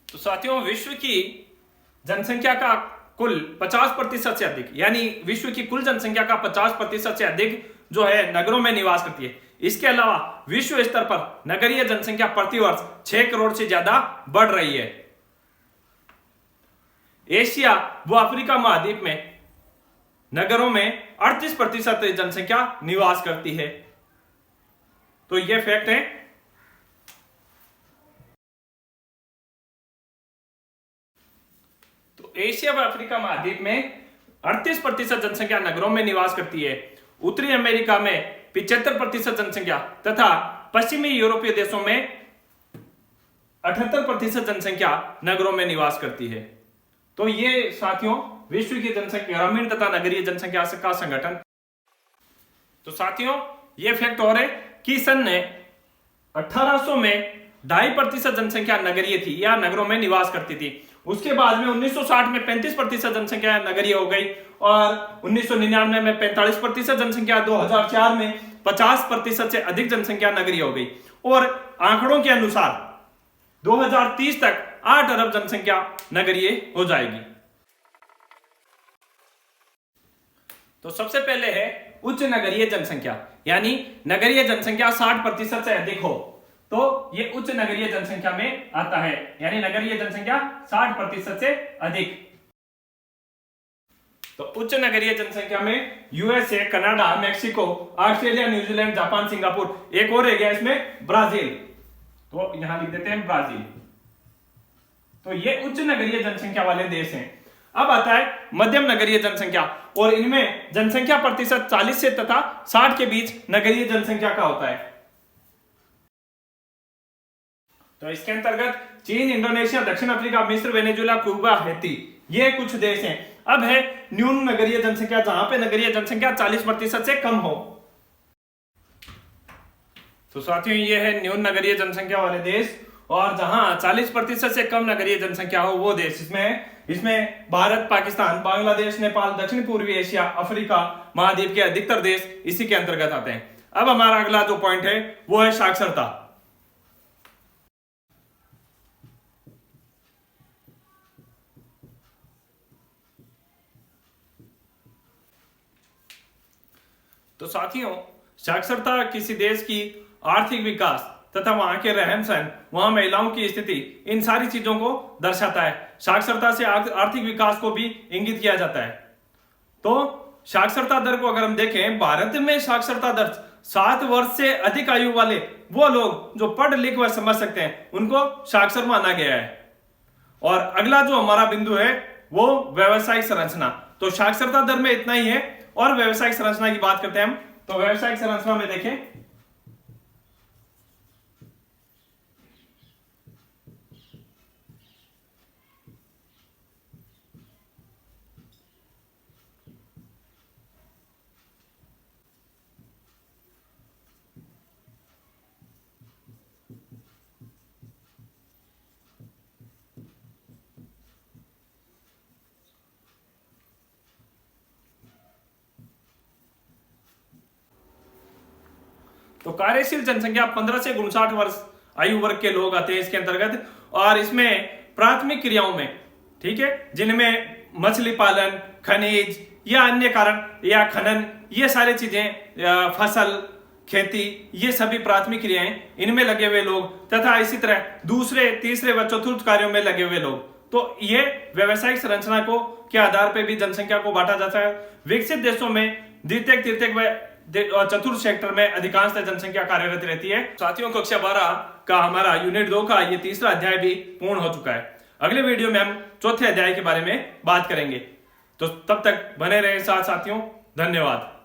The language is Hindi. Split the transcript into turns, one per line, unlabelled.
तो साथियों, विश्व की जनसंख्या का कुल 50% से अधिक, यानी विश्व की कुल जनसंख्या का 50% से अधिक जो है नगरों में निवास करती है। इसके अलावा विश्व स्तर पर नगरीय जनसंख्या प्रति वर्ष 6 करोड़ से ज्यादा बढ़ रही है। एशिया व अफ्रीका महाद्वीप में नगरों में 38% जनसंख्या निवास करती है। तो यह फैक्ट है। तो एशिया व अफ्रीका महाद्वीप में 38% जनसंख्या नगरों में निवास करती है। उत्तरी अमेरिका में 75% जनसंख्या तथा पश्चिमी यूरोपीय देशों में 78% जनसंख्या नगरों में निवास करती है। तो ये साथियों विश्व की जनसंख्या, ग्रामीण तथा नगरीय जनसंख्या का संगठन। तो साथियों, ये फैक्ट और है कि सन 1800 में 2.5% जनसंख्या नगरीय थी या नगरों में निवास करती थी। उसके बाद में 1960 में 35% जनसंख्या नगरीय हो गई और 1999 में 45% जनसंख्या, 2004 में 50% से अधिक जनसंख्या नगरीय हो गई और आंकड़ों के अनुसार 2030 तक 8 अरब जनसंख्या नगरीय हो जाएगी। तो सबसे पहले है उच्च नगरीय जनसंख्या, यानी नगरीय जनसंख्या 60% से अधिक हो तो ये उच्च नगरीय जनसंख्या में आता है, यानी नगरीय जनसंख्या 60% से अधिक। तो उच्च नगरीय जनसंख्या में USA, Canada, Mexico, Australia, New Zealand, Japan, Singapore, एक और रह गया इसमें ब्राजील। तो यहां लिख देते हैं ब्राजील। तो ये उच्च नगरीय जनसंख्या वाले देश हैं। अब आता है मध्यम नगरीय जनसंख्या और इनमें जनसंख्या प्रतिशत 40 से तथा 60 के बीच नगरीय जनसंख्या का होता है। तो इसके अंतर्गत चीन, इंडोनेशिया, दक्षिण अफ्रीका, मिस्र, वेनेजुएला, क्यूबा, हैती, ये कुछ देश हैं। अब है न्यून नगरीय जनसंख्या, जहां पे नगरीय जनसंख्या 40% से कम हो। तो साथियों, ये है न्यून नगरीय जनसंख्या वाले देश और जहां 40% से कम नगरीय जनसंख्या हो वो देश इसमें भारत, पाकिस्तान, बांग्लादेश, नेपाल, दक्षिण पूर्वी एशिया, अफ्रीका महाद्वीप के अधिकतर देश इसी के अंतर्गत आते हैं। अब हमारा अगला जो पॉइंट है वो है साक्षरता। तो साथियों, साक्षरता किसी देश की आर्थिक विकास तथा वहां के रहन सहन, वहां महिलाओं की स्थिति, इन सारी चीजों को दर्शाता है। साक्षरता से आर्थिक विकास को भी इंगित किया जाता है। तो साक्षरता दर को अगर हम देखें, भारत में साक्षरता दर 7 वर्ष से अधिक आयु वाले वो लोग जो पढ़ लिख व समझ सकते हैं उनको साक्षर माना गया है। और अगला जो हमारा बिंदु है वो व्यवसायिक संरचना। तो साक्षरता दर में इतना ही है और व्यवसायिक संरचना की बात करते हैं हम। तो व्यवसायिक संरचना में देखें, तो कार्यशील जनसंख्या 15 से 59 वर्ष आयु वर्ग के लोग आते हैं इसके अंतर्गत। और इसमें प्राथमिक क्रियाओं में, ठीक है, जिनमें मछली पालन, खनिज या अन्य कारण या खनन, ये सारी चीजें, फसल, खेती, ये सभी प्राथमिक क्रियाएं, इनमें लगे हुए लोग तथा इसी तरह दूसरे, तीसरे व चतुर्थ कार्यों में लगे हुए लोग। तो ये व्यवसायिक संरचना को के आधार पर भी जनसंख्या को बांटा जाता है। विकसित देशों में द्वितीयक, तृतीयक व चतुर्थ सेक्टर में अधिकांश जनसंख्या कार्यरत रहती है। साथियों, कक्षा 12 का हमारा यूनिट 2 का ये तीसरा अध्याय भी पूर्ण हो चुका है। अगले वीडियो में हम चौथे अध्याय के बारे में बात करेंगे। तो तब तक बने रहे साथ साथियों। धन्यवाद।